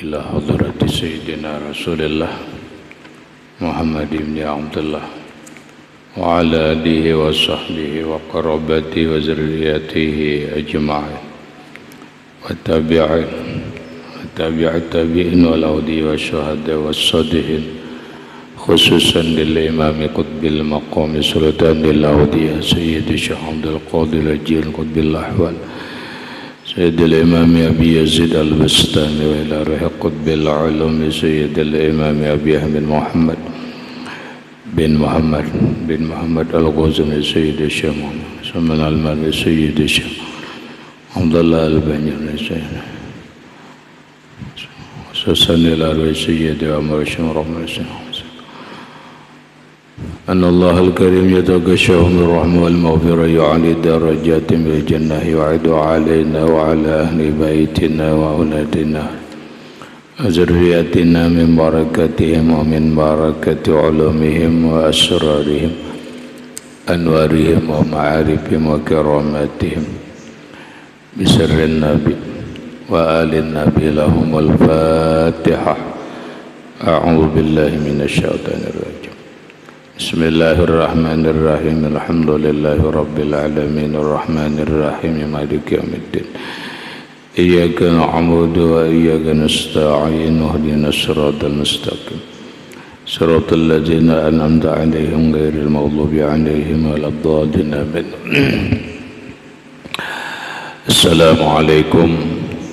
إلى حضرة سيدنا رسول الله محمد بن عبد الله وعلى آله وصحبه وقرابته وذريته أجمعين وتابع التابعين والأولياء والشهداء والصالحين خصوصا للإمام قطب المقام سلطان الأولياء سيد الشيخ عبد القادر الجيل قطب الأحوال سيد الإمام أبي يزيد البستاني وإلى روح قطب العلوم سيد الإمام أبي أحمد بن محمد الغزني سيد الشيخ سمن المالي سيد الشيخ عبد الله البنياني سيد سسن إلى روح سيد عمر الشيخ رحمه الله أن الله الكريم يتغشاه من الرحمة والمغفرة يعلي درجات بالجنة يعد علينا وعلى أهل بيتنا وأولادنا وذرياتنا من بركتهم ومن بركة علومهم وأسرارهم أنوارهم ومعارفهم وكراماتهم بسر النبي وآل النبي لهم الفاتحة. أعوذ بالله من الشيطان الرجيم. بسم الله الرحمن الرحيم. الحمد لله رب العالمين الرحمن الرحيم مالك يوم الدين إياك نعبد وإياك نستعين اهدنا الصراط المستقيم صراط الذين أنعمت عليهم غير المغضوب عليهم ولا الضالين آمين. السلام عليكم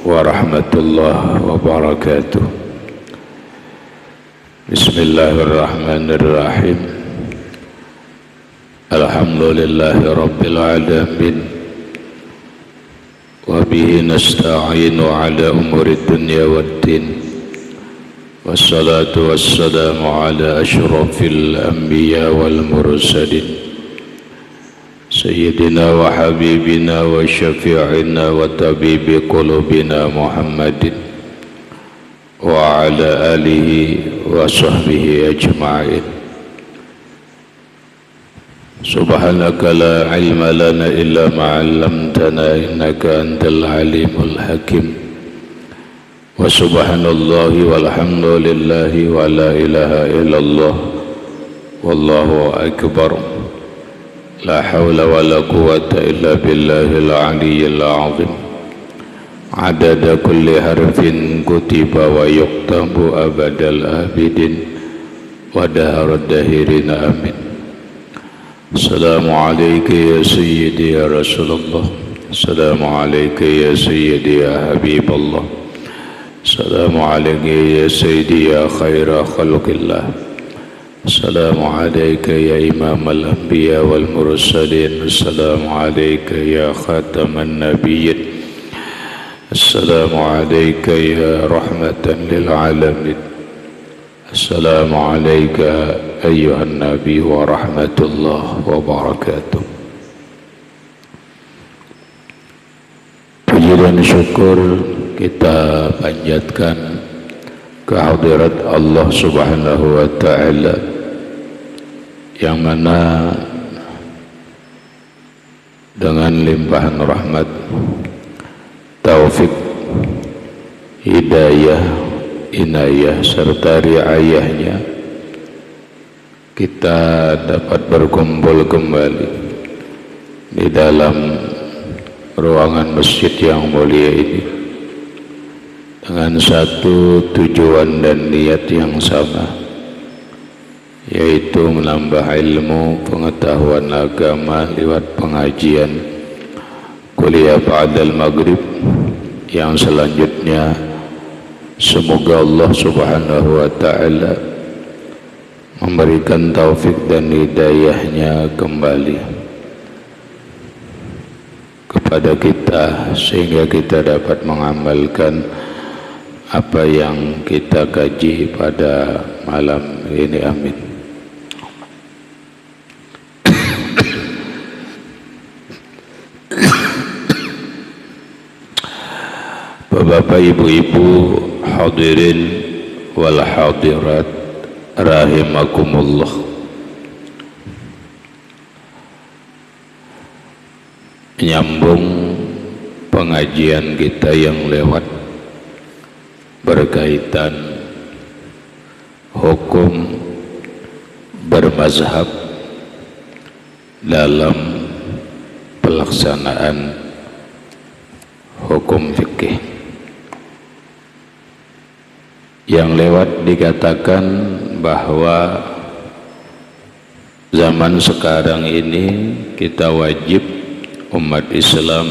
ورحمة الله وبركاته. بسم الله الرحمن الرحيم. الحمدلله رب العالمين وبه نستعين على أمور الدنيا والدين والصلاة والسلام على أشرف الأنبياء والمرسلين سيدنا وحبيبنا وشفيعنا وطبيب قلوبنا محمد وعلى آله وصحبه أجمعين. سبحانك لا علم لنا إلا ما علمتنا إنك أنت العليم الحكيم. وسبحان الله والحمد لله ولا إله إلا الله والله أكبر. لا حول ولا قوة إلا بالله العلي العظيم. عدد كل حرف كتب ويكتب أبد الآبدين ودهر الداهرين آمين. السلام عليك يا سيدي يا رسول الله. السلام عليك يا سيدي يا حبيب الله. السلام عليك يا سيدي يا خير خلق الله. السلام عليك يا إمام الأنبياء والمرسلين. السلام عليك يا خاتم النبيين. السلام عليك يا رحمة للعالمين. السلام عليك أيها النبي ورحمة الله وبركاته. Puji dan syukur kita panjatkan kehadirat Allah Subhanahu wa Ta'ala yang mana dengan limpahan rahmat, taufik, hidayah, inayah serta riayahnya kita dapat berkumpul kembali di dalam ruangan masjid yang mulia ini dengan satu tujuan dan niat yang sama, yaitu menambah ilmu pengetahuan agama lewat pengajian kuliah ba'dal maghrib yang selanjutnya semoga Allah Subhanahu wa Ta'ala memberikan taufik dan hidayahnya kembali kepada kita sehingga kita dapat mengamalkan apa yang kita kaji pada malam ini. Amin. Bapak, ibu-ibu, hadirin wal hadirat rahimakumullah. Menyambung pengajian kita yang lewat berkaitan hukum bermazhab dalam pelaksanaan hukum fikih. Yang lewat dikatakan bahwa zaman sekarang ini kita wajib umat Islam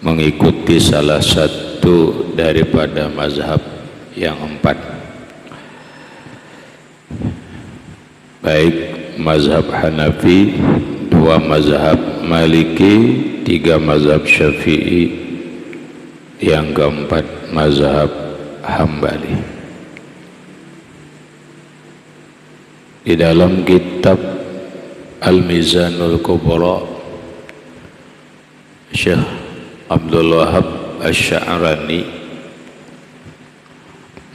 mengikuti salah satu daripada mazhab yang 4, baik mazhab Hanafi, 2 mazhab Maliki, 3 mazhab Syafi'i, yang keempat mazhab Hambali. Di dalam kitab Al-Mizanul Kubra, Syekh Abdul Wahab Asy-Sya'rani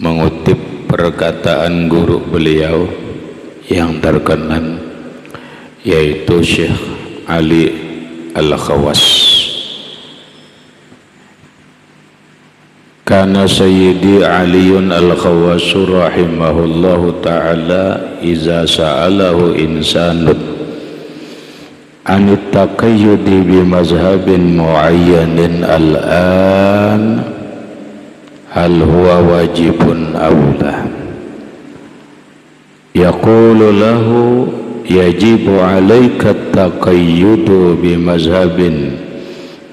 mengutip perkataan guru beliau yang terkenal, yaitu Syekh Ali Al-Khawas. Kana Sayyidi Aliun Al-Khawas rahimahullahu ta'ala iza sa'alahu insanun anit taqayyudi bi mazhabin muayyanin al-an hal huwa wajibun aw la, yaqulu lahu yajibu 'alaika at-taqayyudu bi mazhabin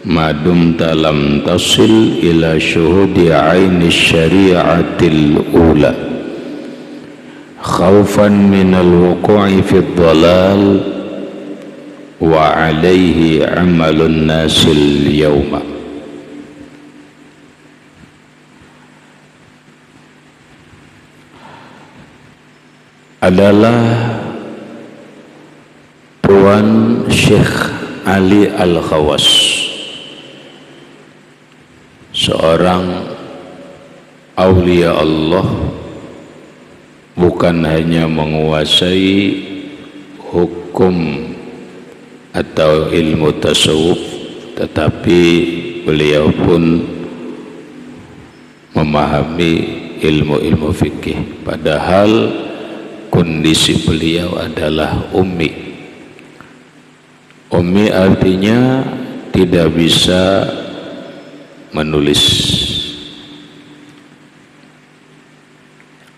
ma dumta lam tasil ila syuhudi 'aini syari'atil ula khaufan minal wuqu'i fid dhalal wa 'alaihi 'amalun nasil yawma. Adalah Tuan Syekh Ali Al-Khawas, seorang aulia Allah, bukan hanya menguasai hukum atau ilmu tasawuf, tetapi beliau pun memahami ilmu-ilmu fikih, padahal kondisi beliau adalah ummi. Ummi artinya tidak bisa menulis.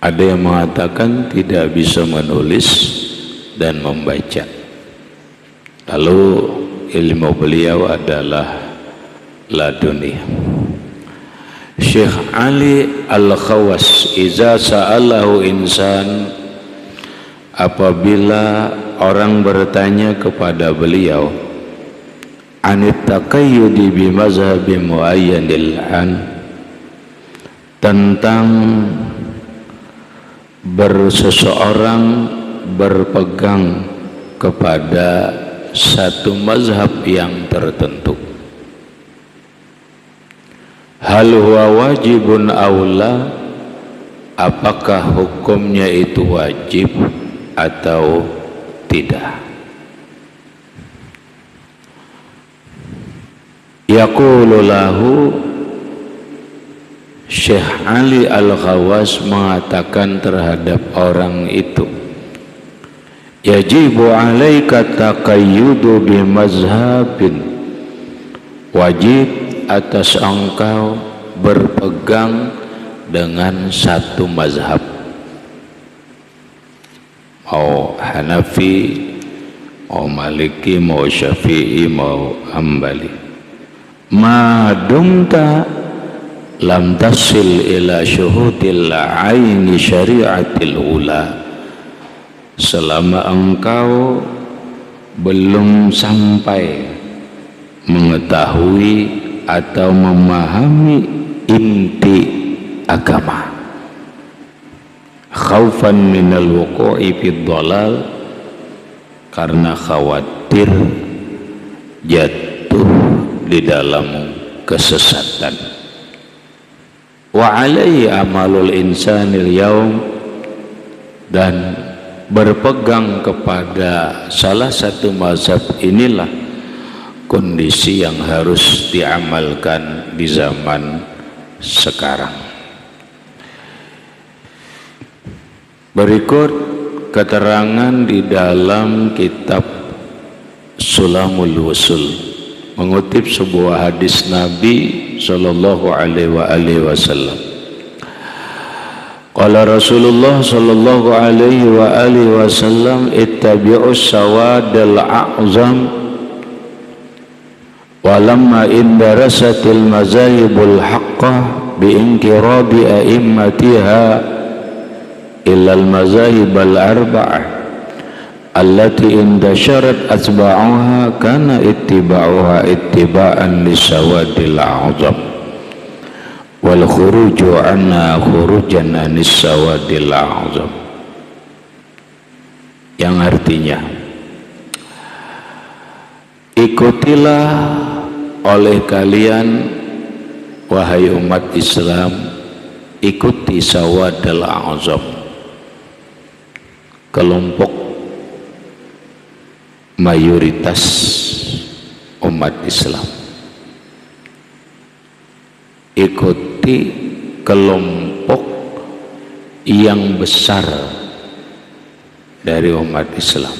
Ada yang mengatakan tidak bisa menulis dan membaca. Lalu ilmu beliau adalah laduni. Syekh Ali Al-Khawas iza sa'alahu insan, apabila orang bertanya kepada beliau anit taqayyudi bi mazhabi muayyanil an, tentang seseorang berpegang kepada satu mazhab yang tertentu, hal huwa wajibun aula, apakah hukumnya itu wajib atau tidak. Yaqulu lahu, Syekh Ali Al-Khawas mengatakan terhadap orang itu, yajibu 'alaika taqayyudu bi mazhabin, wajib atas engkau berpegang dengan satu mazhab, mau Hanafi, mau Maliki, mau Syafi'i, mau Hambali. Ma dumta lam tasil ila syuhudil aini syari'atil ula, selama engkau belum sampai mengetahui atau memahami inti agama, khaufan minal wuqu'i fid dhalal, karena khawatir jatuh di dalam kesesatan. Wa alaihi amalul insanil yaum, dan berpegang kepada salah satu mazhab inilah kondisi yang harus diamalkan di zaman sekarang. Berikut keterangan di dalam kitab Sulamul Wusul mengutip sebuah hadis Nabi sallallahu alaihi wasallam. Qala Rasulullah sallallahu alaihi wasallam ittabi'us sawadal a'zam walamma indarasatil mazahibul haqqah biinkiradi a'immatiha illal mazahib al-arba'ah allati indasyarat asba'uha kana ittiba'uha ittiba'an lisawadil a'zam wal khuruju anha khurujan anis sawadil a'zam, yang artinya ikutilah oleh kalian wahai umat Islam, ikuti sawadil a'zam, kelompok mayoritas umat Islam. Ikuti kelompok yang besar dari umat Islam.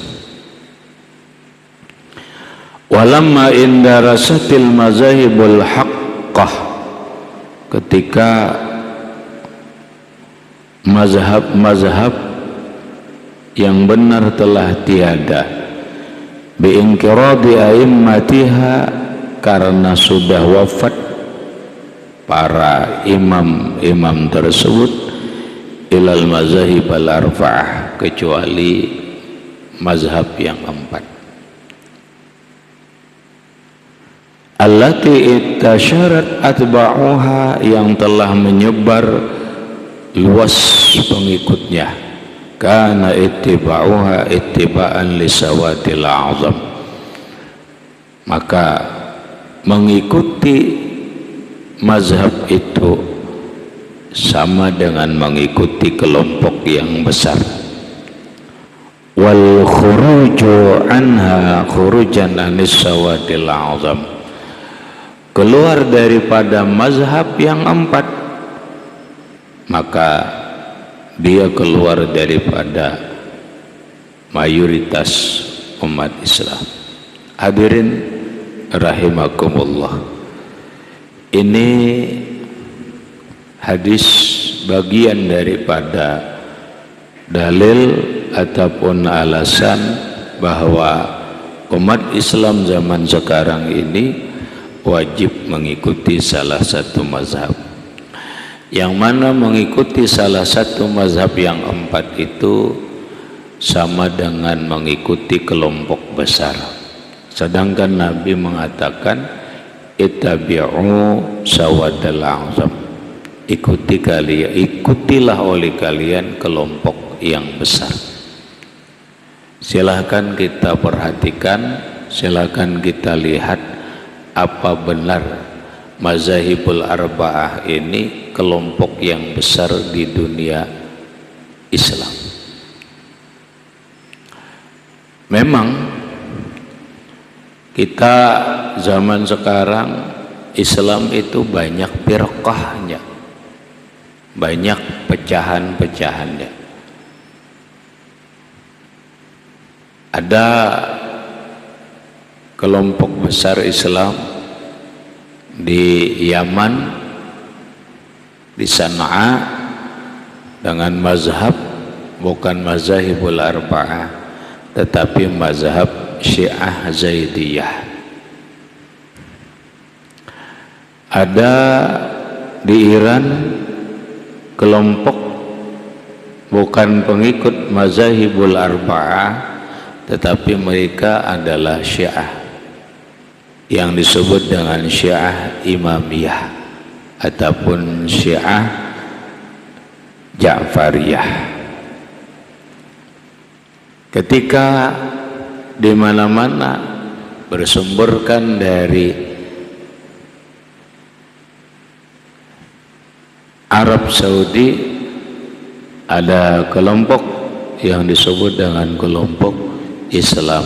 Walamma indarasatil mazahibul haqqah, ketika mazhab-mazhab yang benar telah tiada, biinkiradi a'immatiha, karena sudah wafat para imam-imam tersebut, ilal mazahib al-arba'ah, kecuali mazhab yang 4, allati ittasyarat atba'uha, yang telah menyebar luas pengikutnya, kana ittiba'uha ittiba'an lisawadil a'zam, maka mengikuti mazhab itu sama dengan mengikuti kelompok yang besar. Wal khuruju anha khurujan anis sawadil a'zam, keluar daripada mazhab yang 4, maka dia keluar daripada mayoritas umat Islam. Hadirin rahimakumullah, ini hadis bagian daripada dalil ataupun alasan bahwa umat Islam zaman sekarang ini wajib mengikuti salah satu mazhab, yang mana mengikuti salah satu mazhab yang 4 itu sama dengan mengikuti kelompok besar. Sedangkan Nabi mengatakan ittabi'u sawadal a'zam, ikutilah oleh kalian kelompok yang besar. Silahkan kita perhatikan, silahkan kita lihat apa benar mazahibul arba'ah ini kelompok yang besar di dunia Islam. Memang kita zaman sekarang Islam itu banyak firqahnya, banyak pecahan-pecahannya. Ada kelompok besar Islam di Yaman, di Sana'a, dengan mazhab bukan mazahibul arba'ah tetapi mazhab Syiah Zaidiyah. Ada di Iran kelompok bukan pengikut mazahibul arba'ah tetapi mereka adalah Syiah yang disebut dengan Syiah Imamiyah ataupun Syiah Ja'fariyah. Ketika di mana-mana bersumberkan dari Arab Saudi, ada kelompok yang disebut dengan kelompok Islam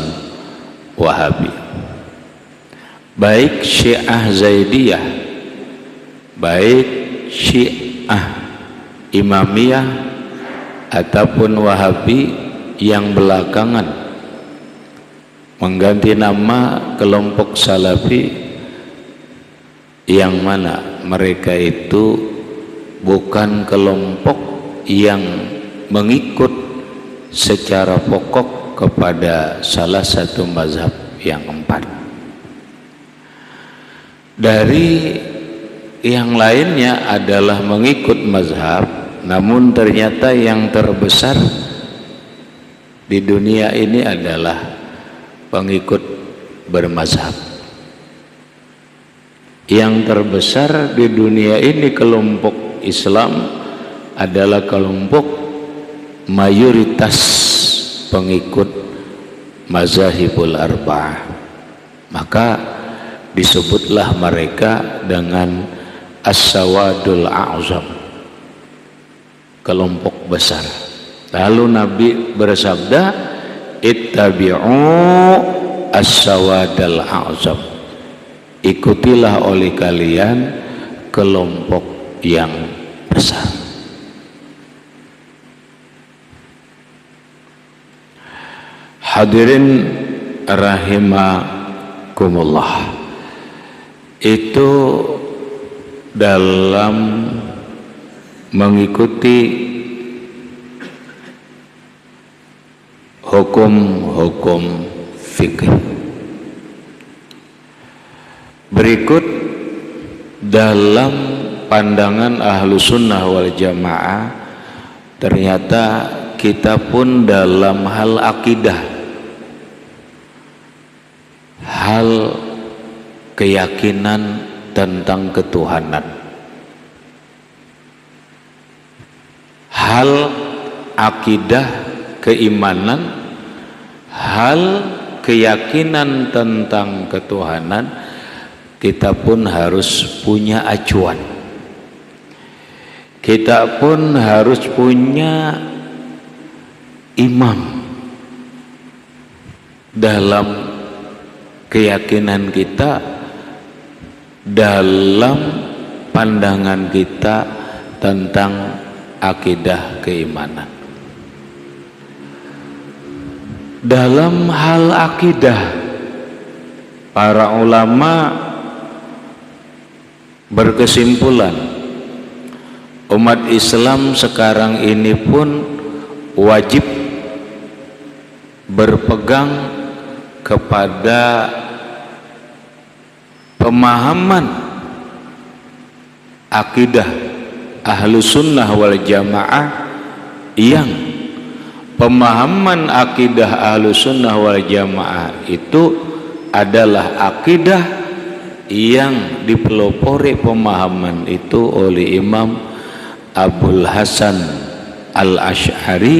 Wahabi. Baik Syiah Zaidiyah, baik Syiah Imamiyah, ataupun Wahabi yang belakangan mengganti nama kelompok Salafi, yang mana mereka itu bukan kelompok yang mengikut secara pokok kepada salah satu mazhab yang empat. Dari yang lainnya adalah mengikut mazhab, namun ternyata yang terbesar di dunia ini adalah pengikut bermazhab. Yang terbesar di dunia ini kelompok Islam adalah kelompok mayoritas pengikut mazahibul arba'ah. Maka disebutlah mereka dengan as-sawadul a'zam, kelompok besar. Lalu Nabi bersabda, ittabi'u as-sawadal a'zam, ikutilah oleh kalian kelompok yang besar. Hadirin rahimakumullah, itu dalam mengikuti hukum-hukum fikih. Berikut dalam pandangan ahlu sunnah wal jamaah, ternyata kita pun dalam hal akidah, hal keyakinan tentang ketuhanan, hal akidah keimanan, hal keyakinan tentang ketuhanan, kita pun harus punya acuan. Kita pun harus punya imam dalam keyakinan kita, dalam pandangan kita tentang akidah keimanan. Dalam hal akidah, para ulama berkesimpulan umat Islam sekarang ini pun wajib berpegang kepada pemahaman akidah ahlu sunnah wal jamaah, yang pemahaman akidah ahlu sunnah wal jamaah itu adalah akidah yang dipelopori pemahaman itu oleh Imam Abul Hasan Al-Asy'ari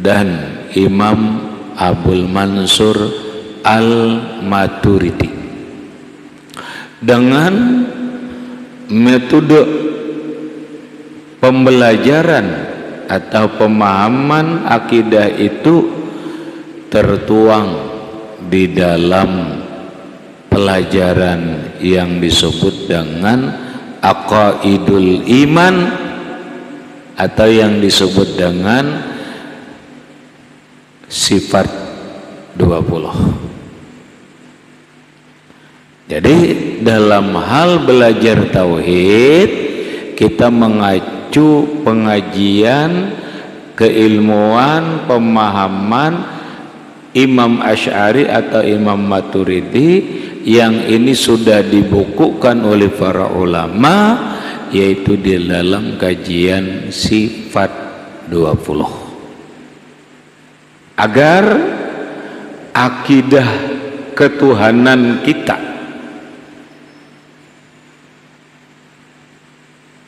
dan Imam Abul Mansur Al-Maturidi. Dengan metode pembelajaran atau pemahaman akidah itu tertuang di dalam pelajaran yang disebut dengan aqaidul iman, atau yang disebut dengan sifat 20. Jadi dalam hal belajar tauhid, kita mengacu pengajian, keilmuan, pemahaman Imam Asy'ari atau Imam Maturidi, yang ini sudah dibukukan oleh para ulama, yaitu di dalam kajian sifat 20, agar akidah ketuhanan kita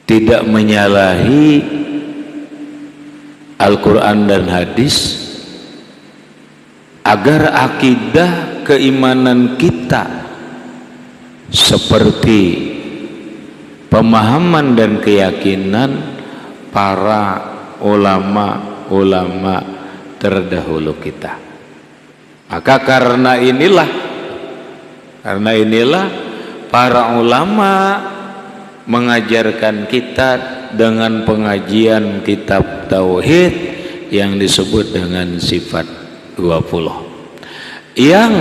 tidak menyalahi Al-Quran dan hadis, agar akidah keimanan kita seperti pemahaman dan keyakinan para ulama-ulama terdahulu kita. Maka karena inilah para ulama mengajarkan kita dengan pengajian kitab tauhid yang disebut dengan sifat 20 yang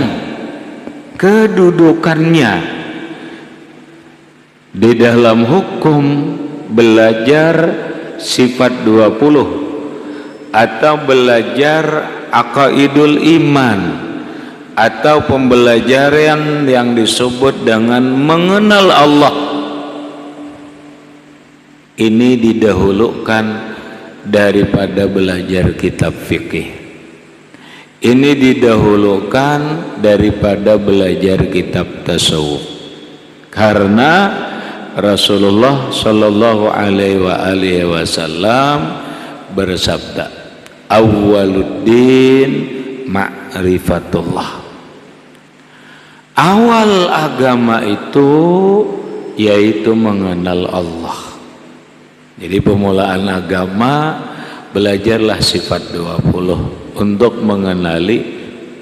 kedudukannya di dalam hukum belajar sifat 20 atau belajar aqaidul iman atau pembelajaran yang disebut dengan mengenal Allah, ini didahulukan daripada belajar kitab fikih. Ini didahulukan daripada belajar kitab tasawuf. Karena Rasulullah sallallahu alaihi wasallam bersabda, "Awwaluddin ma'rifatullah." Awal agama itu yaitu mengenal Allah. Jadi permulaan agama belajarlah sifat 20 untuk mengenali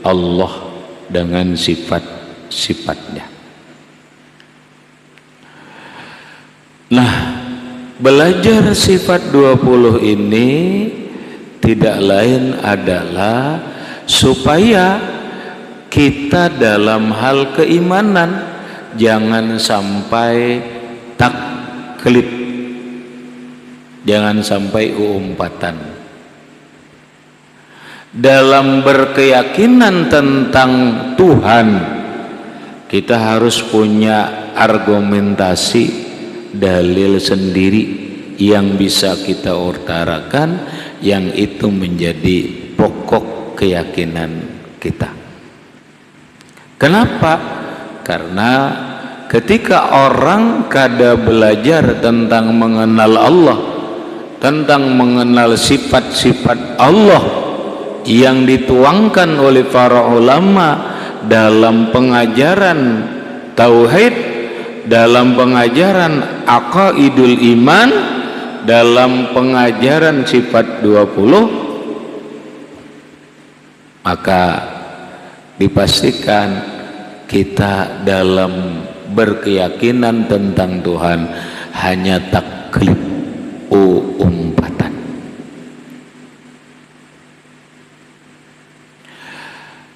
Allah dengan sifat-sifatnya. Nah, belajar sifat 20 ini tidak lain adalah supaya kita dalam hal keimanan jangan sampai taklid, jangan sampai umpatan. Dalam berkeyakinan tentang Tuhan, kita harus punya argumentasi, dalil sendiri yang bisa kita utarakan, yang itu menjadi pokok keyakinan kita. Kenapa? Karena ketika orang kada belajar tentang mengenal Allah, tentang mengenal sifat-sifat Allah yang dituangkan oleh para ulama dalam pengajaran tauhid, dalam pengajaran aqaidul iman, dalam pengajaran sifat 20, maka dipastikan kita dalam berkeyakinan tentang Tuhan hanya taklid, umpatan.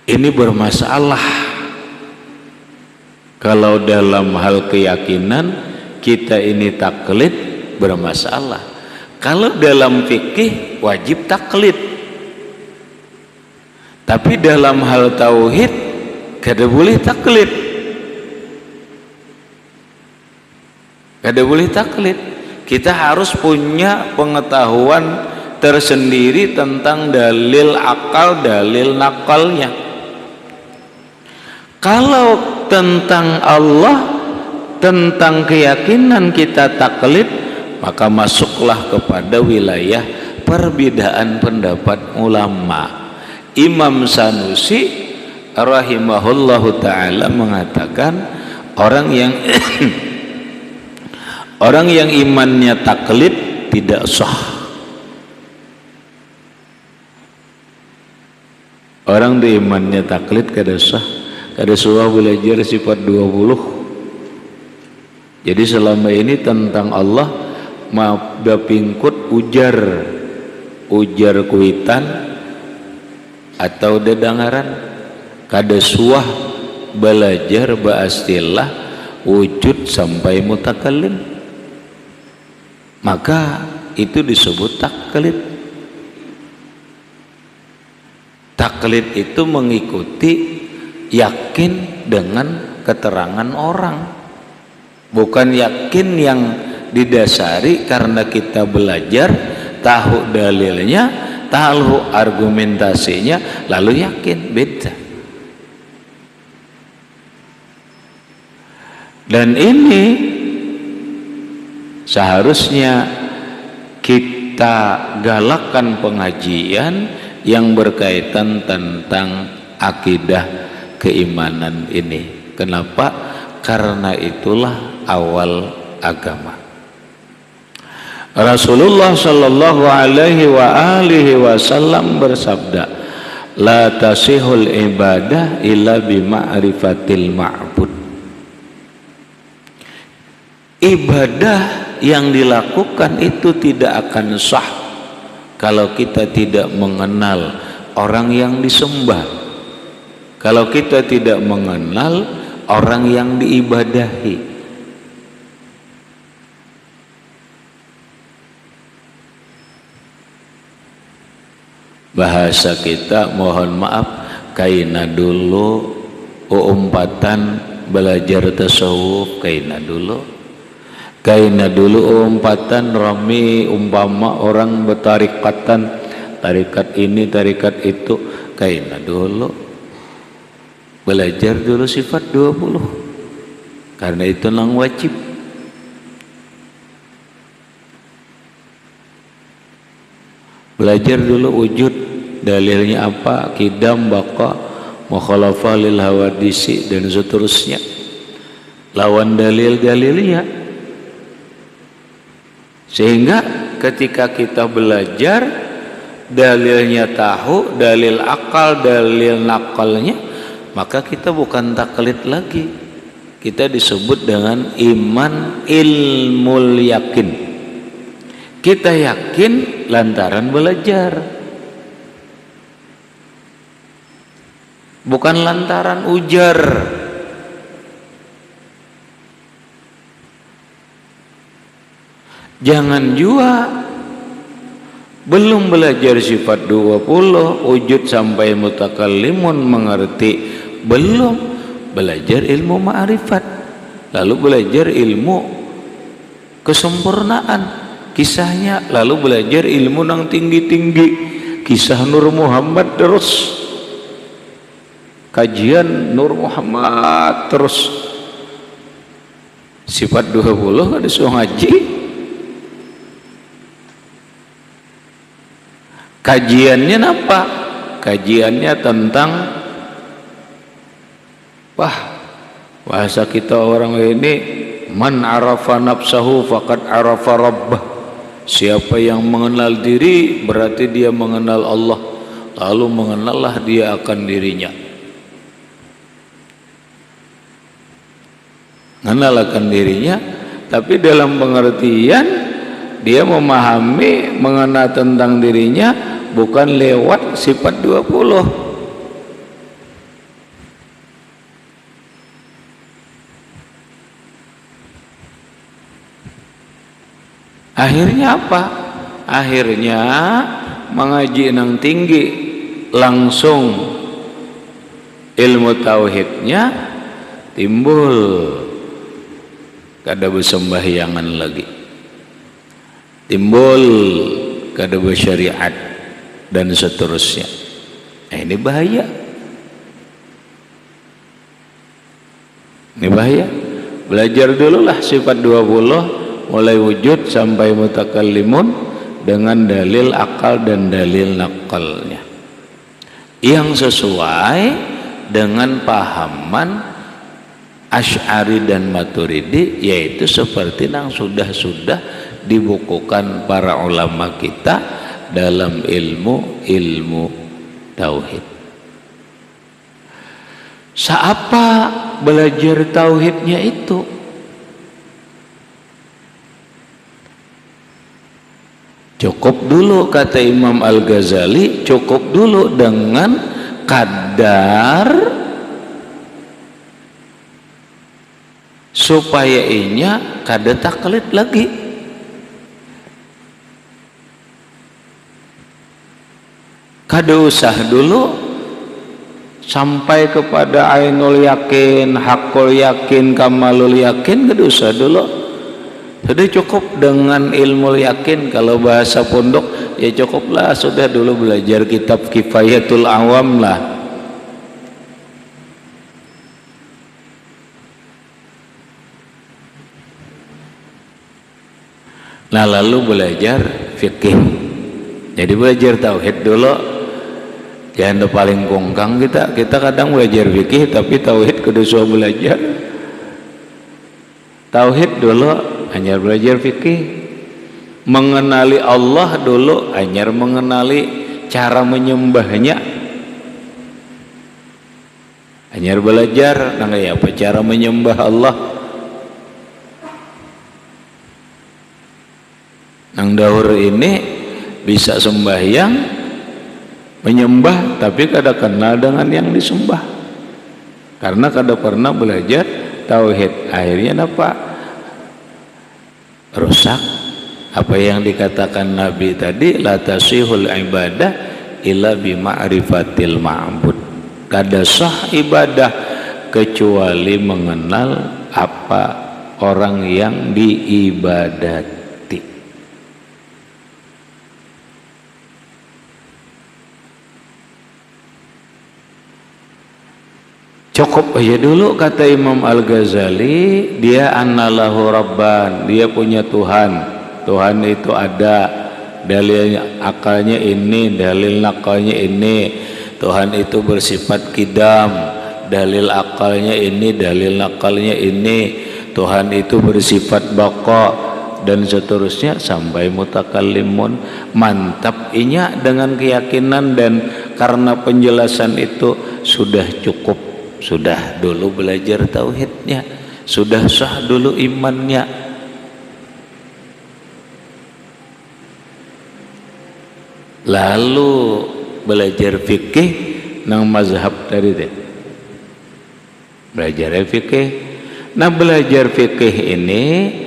Ini bermasalah kalau dalam hal keyakinan kita ini taklid, bermasalah. Kalau dalam fikih wajib taklid. Tapi dalam hal tauhid kada boleh taklid. Kada boleh taklid. Kita harus punya pengetahuan tersendiri tentang dalil akal, dalil nakalnya. Kalau tentang Allah, tentang keyakinan kita taklid, maka masuklah kepada wilayah perbedaan pendapat ulama. Imam Sanusi rahimahullahu ta'ala mengatakan orang yang imannya taklid tidak sah. Orang di imannya taklid kada sah, kada suah belajar sifat 20. Jadi selama ini tentang Allah mabapingkut ujar kuitan atau dedangaran, kada suah belajar ba'astilah wujud sampai mutakallim, maka itu disebut taklid. Taklid itu mengikuti, yakin dengan keterangan orang, bukan yakin yang didasari karena kita belajar tahu dalilnya, tahu argumentasinya lalu yakin. Beda. Dan ini seharusnya kita galakkan pengajian yang berkaitan tentang akidah keimanan ini. Kenapa? Karena itulah awal agama. Rasulullah sallallahu alaihi wasallam bersabda, la tasihul ibadah illa bima'rifatil ma'bud. ibadah yang dilakukan itu tidak akan sah kalau kita tidak mengenal orang yang disembah, kalau kita tidak mengenal orang yang diibadahi. Bahasa kita mohon maaf kaina dulu umpatan belajar tasawuf, kaina dulu umpatan rami umpama orang bertarikatan, tarikat ini tarikat itu, kaina dulu belajar dulu sifat 20 karena itu nang wajib. Belajar dulu wujud, dalilnya apa, kidam, baqa, mukhalafah lil hawadisi dan seterusnya, lawan dalil-dalilnya. Sehingga ketika kita belajar dalilnya tahu, dalil akal, dalil nakalnya, maka kita bukan taklid lagi, kita disebut dengan iman ilmul yakin. Kita yakin lantaran belajar, bukan lantaran ujar. Jangan jua belum belajar sifat 20 wujud sampai mutakallimun mengerti, belum belajar ilmu ma'rifat, lalu belajar ilmu kesempurnaan kisahnya, lalu belajar ilmu nang tinggi-tinggi, kisah Nur Muhammad terus, kajian Nur Muhammad terus, sifat 20 ada suruh ngaji, kajiannya apa? Kajiannya tentang bahasa kita orang ini, man arafa nafsahu faqad arafa rabbah. Siapa yang mengenal diri berarti dia mengenal Allah, lalu mengenallah dia akan dirinya. Mengenal akan dirinya, tapi dalam pengertian dia memahami, mengenal tentang dirinya bukan lewat sifat 20. Akhirnya apa? Akhirnya mengaji nang tinggi, langsung ilmu tauhidnya timbul, kada bersembahyangan lagi, timbul kada bersyariat dan seterusnya. Ini bahaya, ini bahaya. Belajar dululah sifat 20 mulai wujud sampai mutakallimun dengan dalil akal dan dalil nakalnya yang sesuai dengan pahaman Asy'ari dan Maturidi, yaitu seperti yang sudah dibukukan para ulama kita dalam ilmu tauhid. Siapa belajar tauhidnya itu? Cukup dulu, kata Imam Al-Ghazali, cukup dulu dengan kadar supaya inya kada taklid lagi. Kada usah dulu sampai kepada ainul yakin, hakul yakin, kamalul yakin, kada usah dulu. Sudah cukup dengan ilmu yakin. Kalau bahasa pondok ya cukuplah, sudah dulu belajar kitab Kifayatul Awam lah. Nah lalu belajar fikih. Jadi belajar tauhid dulu. Jangan paling kongkang kita kadang belajar fikih tapi tauhid kudu suah belajar. Tauhid dulu hanya belajar fikih, mengenali Allah dulu hanya mengenali cara menyembahnya, hanya belajar apa cara menyembah Allah. Nang dahur ini bisa sembahyang menyembah tapi kada kenal dengan yang disembah karena kada pernah belajar tauhid. Akhirnya apa? Rusak. Apa yang dikatakan Nabi tadi, la tasihul ibadah illa bima'rifatil ma'bud. Kada sah ibadah kecuali mengenal apa orang yang diibadati. Cukup aja dulu kata Imam Al-Ghazali, dia annalahu rabban, dia punya Tuhan. Tuhan itu ada, dalil akalnya ini, dalil nakalnya ini. Tuhan itu bersifat kidam, dalil akalnya ini, dalil nakalnya ini. Tuhan itu bersifat baqa dan seterusnya sampai mutakallimun. Mantap inya dengan keyakinan, dan karena penjelasan itu sudah cukup. Sudah dulu belajar tauhidnya, sudah sah dulu imannya. Lalu belajar fikih nang mazhab tadi deh. Belajar fikih. Nah, belajar fikih ini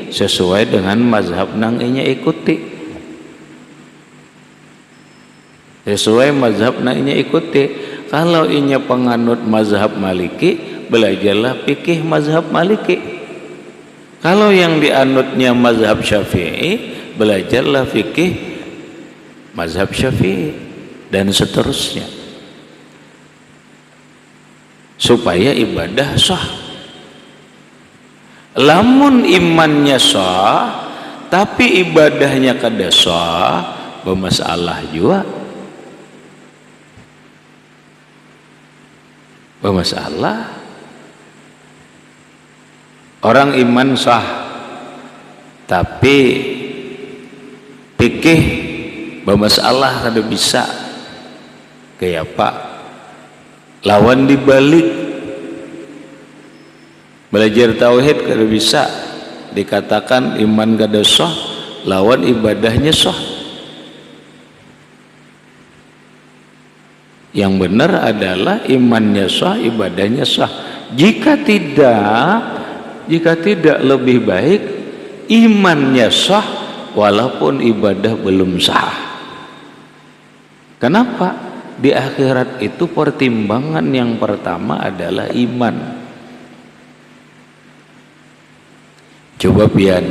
sesuai dengan mazhab nang inya ikuti. Sesuai mazhab nang inya ikuti. Kalau inya penganut mazhab Maliki, belajarlah fikih mazhab Maliki. Kalau yang dianutnya mazhab Syafi'i, belajarlah fikih mazhab Syafi'i, dan seterusnya. Supaya ibadah sah. Lamun imannya sah, tapi ibadahnya kada sah, bermasalah juga. Bermasalah. Orang iman sah tapi fikih bermasalah, kada bisa. Kayak apa? Lawan dibalik. Belajar tauhid kada bisa dikatakan iman kada sah, lawan ibadahnya sah. Yang benar adalah imannya sah, ibadahnya sah. Jika tidak lebih baik imannya sah walaupun ibadah belum sah. Kenapa? Di akhirat itu pertimbangan yang pertama adalah iman. Coba pian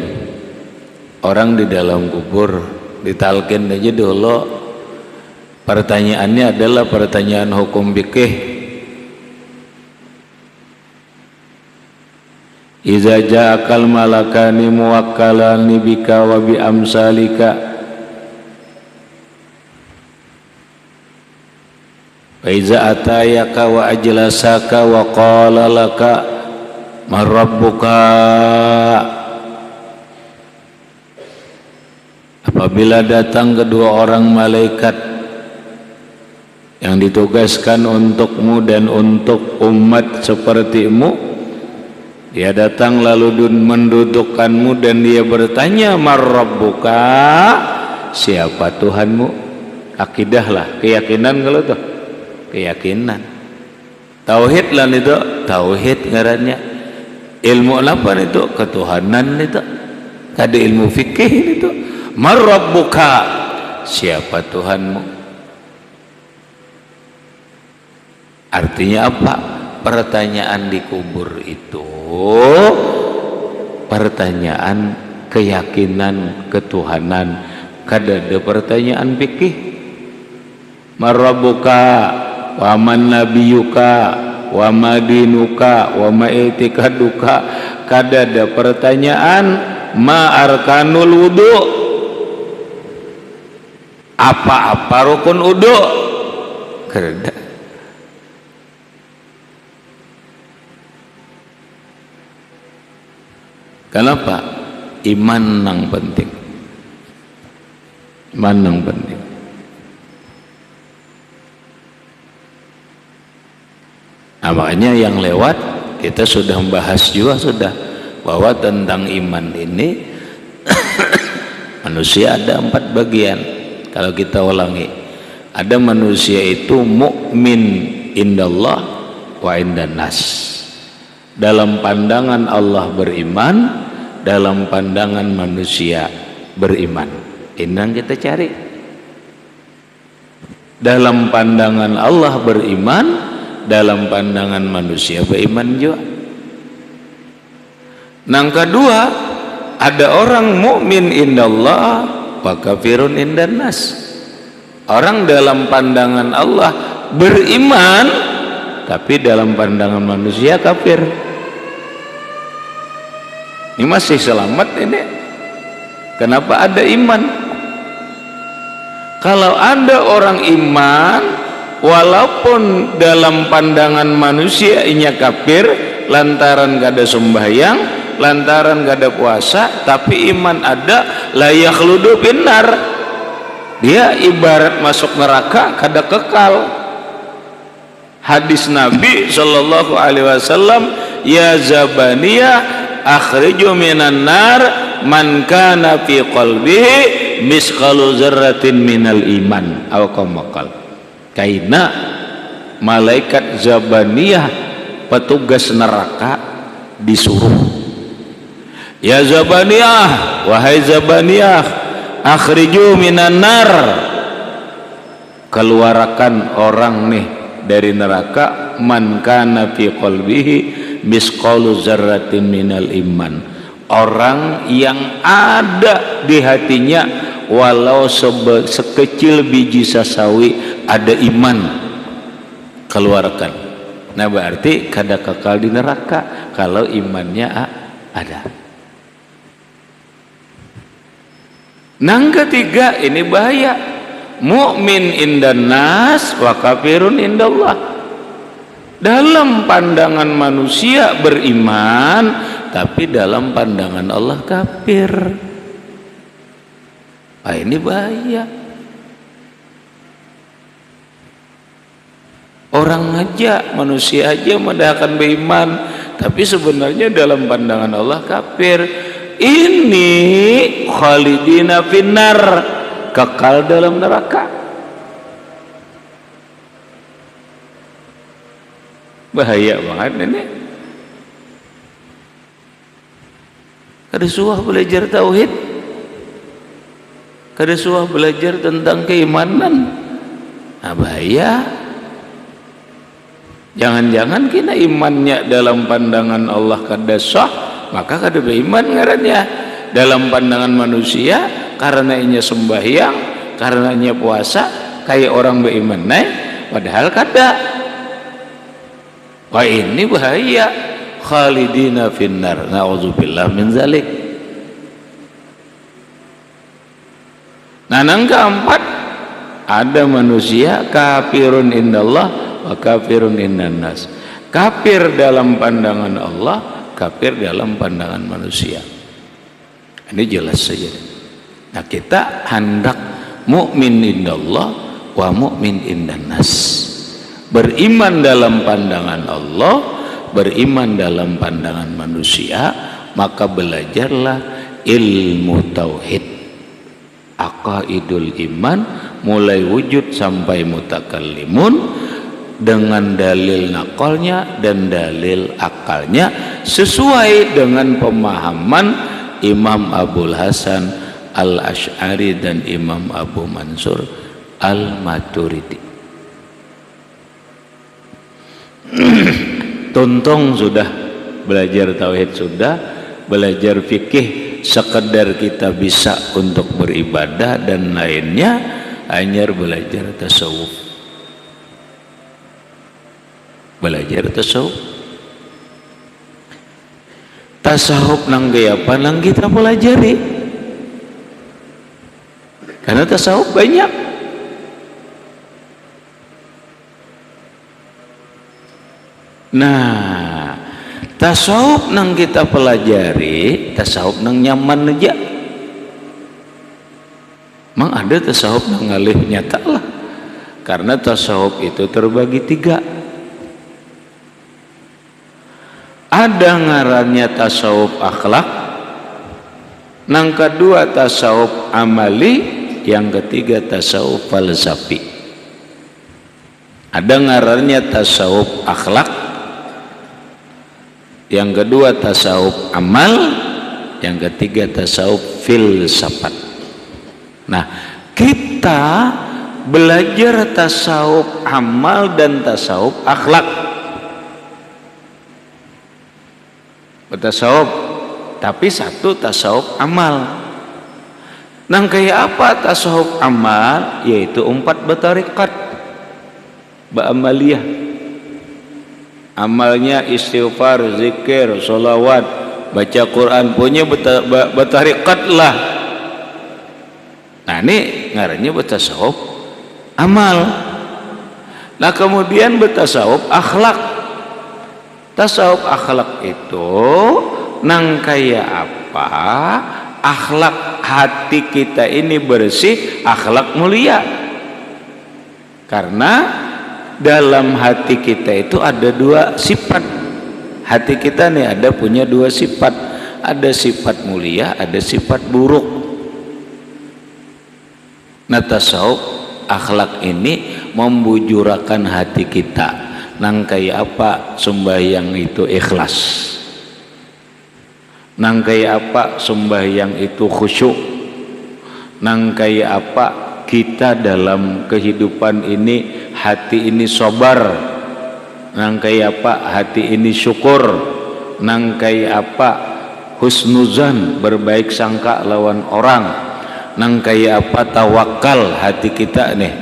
orang di dalam kubur ditalkin aja dulu. Pertanyaannya adalah pertanyaan hukum fikih. Iza ja'akal malakani muwakkalani bika wa bi amsalika wa iza atayaka wa ajlasaka wa qala laka man rabbuka. Apabila datang kedua orang malaikat yang ditugaskan untukmu dan untuk umat sepertimu, dia datang lalu mendudukkanmu dan dia bertanya, man rabbuka, siapa Tuhanmu? Akidahlah, keyakinan. Kalau tuh keyakinan, tauhid lah itu, tauhid ngarannya. Ilmu apa itu? Ketuhanan itu. Kada ilmu fikih itu. Man rabbuka, siapa Tuhanmu? Artinya apa? Pertanyaan di kubur itu pertanyaan keyakinan ketuhanan, kada ada pertanyaan fikih. Marabbuka wa man nabiyuka wa madinuka wa ma i'tikaduka, kada ada pertanyaan ma arkanul wudu, apa-apa rukun wudu, kada. Kenapa? Iman yang penting. Iman yang penting. Nah, makanya yang lewat kita sudah membahas juga sudah bahwa tentang iman ini Manusia ada 4 bagian. Kalau kita ulangi, ada manusia itu mukmin indallah wa indan nas. Dalam pandangan Allah beriman, dalam pandangan manusia beriman. Ini yang kita cari. Dalam pandangan Allah beriman, dalam pandangan manusia beriman juga. Yang kedua, ada orang mukmin indallah wa kafirun indan nas. Orang dalam pandangan Allah beriman, tapi dalam pandangan manusia kafir. Ini masih selamat ini. Kenapa ada iman? Kalau ada orang iman, walaupun dalam pandangan manusia inya kafir, lantaran gak ada sembahyang, lantaran gak ada puasa, tapi iman ada, la yakhludu finnar. Dia ibarat masuk neraka kada kekal. Hadis Nabi sallallahu alaihi wasallam, ya zabaniyah akhriju minan nar man kana fi qalbihi misqalu dzarratin minal iman aw qamakal. Kaina malaikat zabaniyah petugas neraka disuruh, ya zabaniyah, wahai zabaniyah, akhriju minan nar, keluarkan orang nih dari neraka, man kana fi qalbihi misqalu dzarratin minal iman, orang yang ada di hatinya walau sekecil biji sasawi ada iman, keluarkan. Nah berarti kada kekal di neraka kalau imannya ada. Nang ketiga ini bahaya, mukmin indan nas wa kafirun indallah. Dalam pandangan manusia beriman, tapi dalam pandangan Allah kafir. Ini bahaya. Orang aja, manusia aja mendahkan beriman, tapi sebenarnya dalam pandangan Allah kafir. Ini khalidina finnar, kekal dalam neraka. Bahaya banget ini. Kada suah belajar tauhid, kada suah belajar tentang keimanan. Nah, bahaya. Jangan-jangan kita imannya dalam pandangan Allah kada sah, maka kada beriman ngarannya. Dalam pandangan manusia karena inya sembahyang, karena inya puasa, kayak orang beriman padahal kada. Wah ini bahaya, khalidina finnar, na'udzubillah min zalik. Nah yang keempat, ada manusia kafirun indallah wa kafirun indan nas. Kafir dalam pandangan Allah, kafir dalam pandangan manusia. Ini jelas saja. Nah kita hendak mukmin indallah wa mukmin indan nas. Beriman dalam pandangan Allah, beriman dalam pandangan manusia, maka belajarlah ilmu tauhid, aqaidul iman, mulai wujud sampai mutakallimun, dengan dalil nakalnya dan dalil akalnya, sesuai dengan pemahaman Imam Abul Hasan Al-Asy'ari dan Imam Abu Mansur Al-Maturidi. Tuntung sudah belajar tauhid, sudah belajar fikih, sekedar kita bisa untuk beribadah dan lainnya, hanya belajar tasawuf. Belajar tasawuf. Tasawuf nang gaya apa nang kita pelajari, karena tasawuf banyak. Nah, tasawuf nang kita pelajari, tasawuf nang nyaman aja. Mang ada tasawuf nang ngalih nyata lah. Karena tasawuf itu terbagi 3. Ada ngarannya tasawuf akhlak, Nang kedua tasawuf amali, yang ketiga tasawuf falsafi. Ada ngarannya tasawuf akhlak, yang kedua tasawuf amal, yang ketiga tasawuf filsafat. Nah, kita belajar tasawuf amal dan tasawuf akhlak. Bertasawuf, tapi satu tasawuf amal. Nang kayak apa tasawuf amal? Yaitu 4 batarikat ba'amaliyah. Amalnya istighfar, zikir, sholawat, baca Quran, punya batarikat lah. Nah ini ngarannya bertasawuf amal. Nah kemudian bertasawuf akhlak. Tasawuf akhlak itu nang kayak apa? Akhlak hati kita ini bersih, akhlak mulia. Karena dalam hati kita itu ada 2 sifat. Hati kita nih ada punya 2 sifat. Ada sifat mulia, ada sifat buruk. Nah tasawuf akhlak ini membujurakan hati kita. Nang kayak apa? Sembahyang itu ikhlas. Nang kayak apa? Sembahyang itu khusyuk. Nang kayak apa? Kita dalam kehidupan ini, hati ini sabar. Nang kayak apa? Hati ini syukur. Nang kayak apa? Husnuzan, berbaik sangka lawan orang. Nang kayak apa? Tawakal hati kita nih.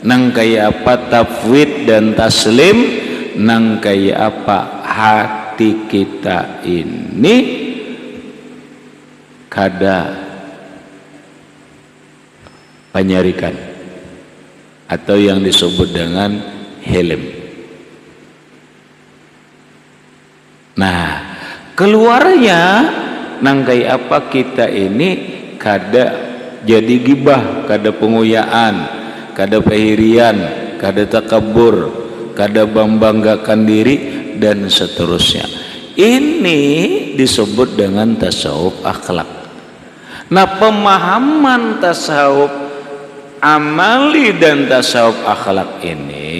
Nang kayak apa? Tafwid dan taslim. Nang kayak apa? Hati kita ini kada penyarikan atau yang disebut dengan hilm. Nah keluarnya nang kayak apa kita ini kada jadi gibah, kada penguyaan, kada pehirian, kada takabur, kada membanggakan diri dan seterusnya. Ini disebut dengan tasawuf akhlak. Nah pemahaman tasawuf amali dan tasawuf akhlak ini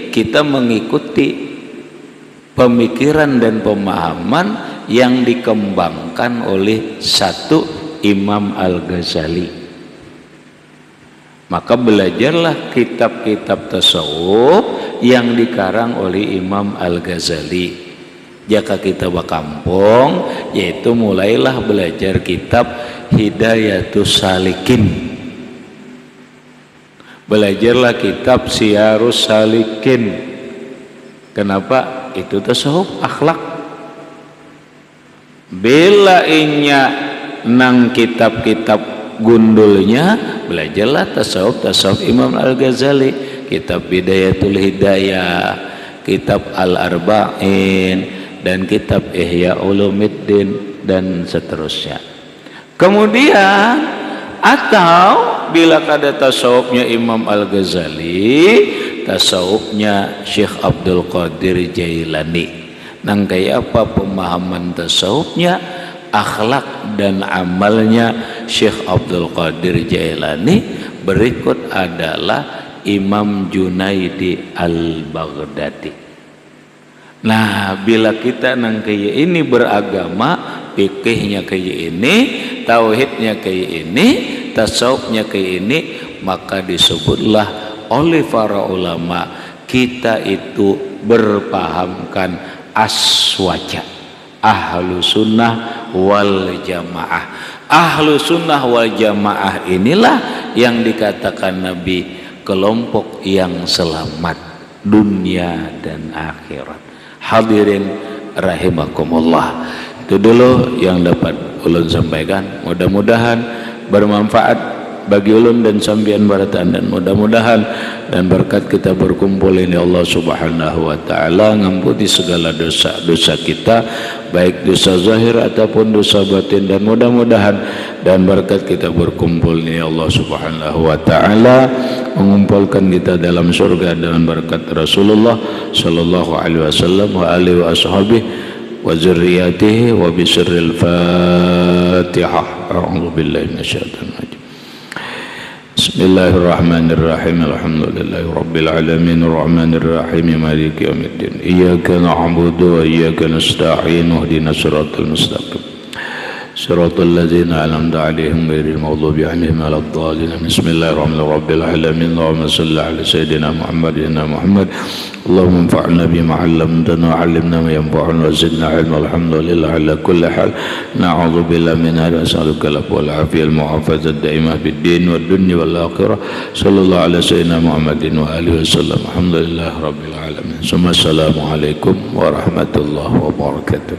kita mengikuti pemikiran dan pemahaman yang dikembangkan oleh satu Imam Al-Ghazali. Maka belajarlah kitab-kitab tasawuf yang dikarang oleh Imam Al-Ghazali. Jika kita bakampung, yaitu mulailah belajar kitab Hidayatus Salikin. Belajarlah kitab Siyarus Salikin. Kenapa? Itu tasawuf akhlak. Bila inya nang kitab-kitab gundulnya, belajarlah tasawuf Imam Al-Ghazali. Kitab Bidayatul Hidayah, kitab Al-Arba'in, dan kitab Ihya Ulumuddin dan seterusnya. Kemudian atau bila kada tasawufnya Imam Al-Ghazali, tasawufnya Syekh Abdul Qadir Jailani. Nang kayak apa pemahaman tasawufnya, akhlak dan amalnya Syekh Abdul Qadir Jailani. Berikut adalah Imam Junaidi Al-Baghdadi. Nah bila kita nang kayak ini beragama, fikihnya kayak ini, tauhidnya kayak ini, tasawufnya kayak ini, maka disebutlah oleh para ulama kita itu berpahamkan aswaja, ahlu sunnah wal jamaah. Ahlu sunnah wal jamaah inilah yang dikatakan Nabi kelompok yang selamat dunia dan akhirat. Hadirin rahimakumullah, itu dulu yang dapat ulun sampaikan. Mudah-mudahan bermanfaat bagi ulun dan sambian baratan, dan mudah-mudahan dan berkat kita berkumpul ini Allah Subhanahu wa taala ngampuni segala dosa-dosa kita, baik dosa zahir ataupun dosa batin, dan mudah-mudahan dan berkat kita berkumpul ini Allah Subhanahu wa taala mengumpulkan kita dalam surga dengan berkat Rasulullah sallallahu alaihi wasallam wa alihi washabihi وذرياته وبسر الفاتحة. أعوذ بالله من الشيطان الرجيم. بسم الله الرحمن الرحيم. الحمد لله رب العالمين الرحمن الرحيم مالك يوم الدين إياك نعبد وإياك نستعين اهدنا الصراط المستقيم صراط الذين أنعمت عليهم غير المغضوب عليهم ولا الضالين. بسم الله الرحمن الرحيم رب العالمين اللهم صل على سيدنا محمد اللهم انفعنا بما علمتنا وعلمنا ما ينفعنا وزدنا علما. الحمد لله على كل حال. نعوذ بالله من هذا نسألك العفو والعافية المعافاة الدائمة في الدين والدنيا والآخرة. صلى الله على سيدنا محمد وآله وسلم. الحمد لله رب العالمين. ثم السلام عليكم ورحمة الله وبركاته.